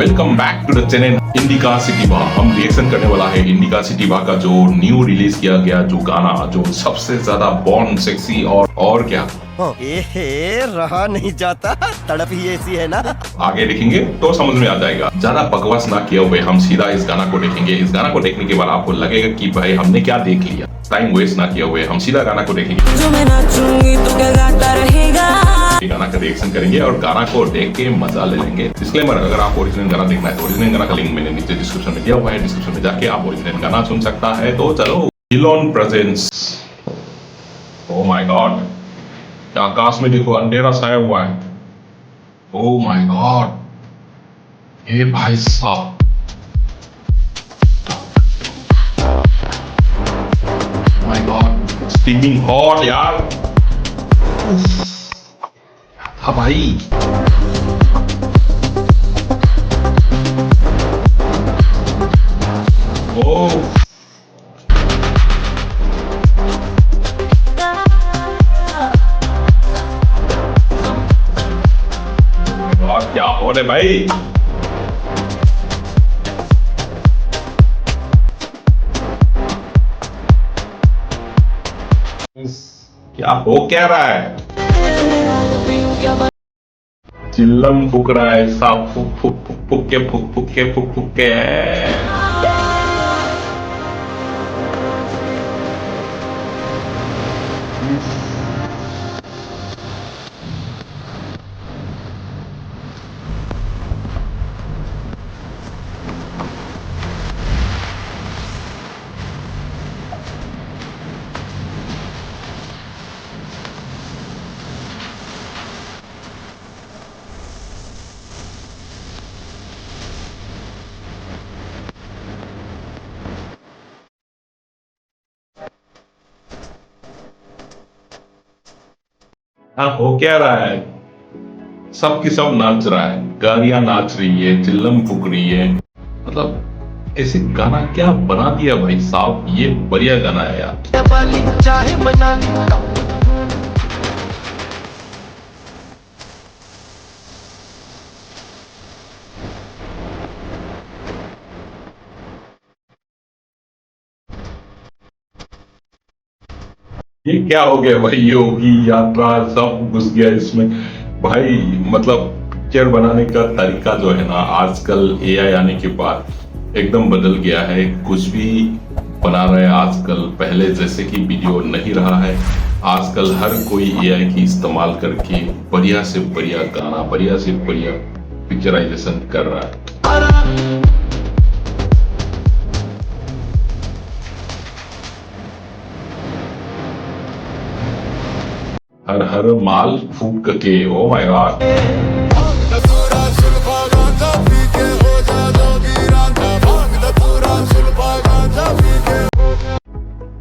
Welcome back to the channel इंडिका सिटीवा। हम रिएक्शन करने वाला है इंडिका सिटीवा का जो न्यू रिलीज किया गया जो गाना जो सबसे ज्यादा बॉर्न सेक्सी और क्या रहा नहीं जाता, तड़प ही ऐसी है ना। आगे देखेंगे तो समझ में आ जाएगा। ज्यादा बकवास ना किए हुए हम सीधा इस गाना को देखेंगे। इस गाना को देखने के बाद आपको लगेगा कि भाई हमने क्या देख लिया। टाइम वेस्ट ना किए हुए हम सीधा गाना को देखेंगे। जो मैं नाचूंगी तो क्या गाता रहेगा। गाना का रिएक्शन करेंगे और गाना को देख के मजा ले लेंगे। डिस्क्लेमर, अगर आप ओरिजिनल गाना देखना है तो ओरिजिनल गाना का लिंक मैंने नीचे डिस्क्रिप्शन में दिया हुआ है। डिस्क्रिप्शन में जाके आप ओरिजिनल गाना सुन सकता है। तो चलो, Elon presence. Oh my god, आकाश में देखो अंधेरा छाया हुआ है। ओह माय गॉड, ये भाई साहब, माय गॉड, स्टीमिंग हॉट यार। हाँ भाई, ओह क्या हो रहे भाई। क्या हो क्या रहा है। चिल्लम फूक रहा है, साफ फूक फूक फूक फूक के फूक फूक के फूक फूक के। हाँ, हो क्या रहा है। सब की सब नाच रहा है, गाड़ियां नाच रही है, चिल्लम फूक रही है। मतलब ऐसे गाना क्या बना दिया भाई साहब। ये बढ़िया गाना है यार। ये क्या हो गया भाई, योगी यात्रा सब घुस गया इसमें भाई। मतलब पिक्चर बनाने का तरीका जो है ना आजकल एआई आने के बाद एकदम बदल गया है। कुछ भी बना रहे हैं आजकल, पहले जैसे कि वीडियो नहीं रहा है। आजकल हर कोई एआई की इस्तेमाल करके बढ़िया से बढ़िया गाना, बढ़िया से बढ़िया पिक्चराइजेशन कर रहा है। हर हर माल फूक के। ओ माय गॉड,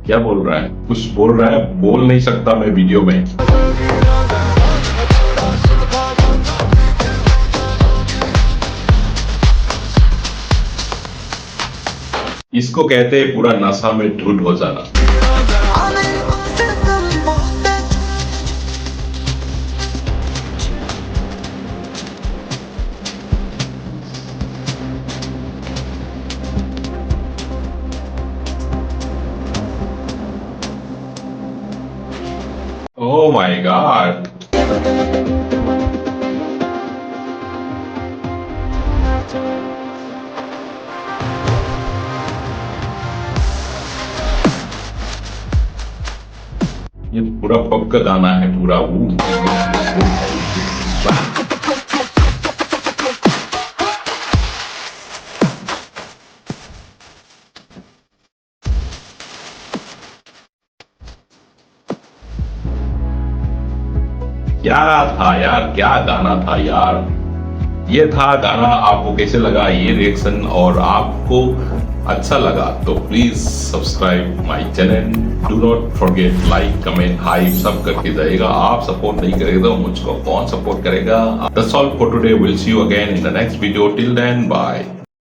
क्या बोल रहा है, कुछ बोल रहा है, बोल नहीं सकता मैं वीडियो में। इसको कहते हैं पूरा नशा में धुत हो जाना। Oh my God! ये पूरा पब का गाना है पूरा। वो क्या था यार, क्या गाना था यार। ये था गाना। आपको कैसे लगा ये रिएक्शन, और आपको अच्छा लगा तो please subscribe my channel. Do not forget like comment hype सब करके जाएगा। आप सपोर्ट नहीं करेगा तो मुझको कौन सपोर्ट करेगा। That's all for today. Will see you again in the next video. Till then bye.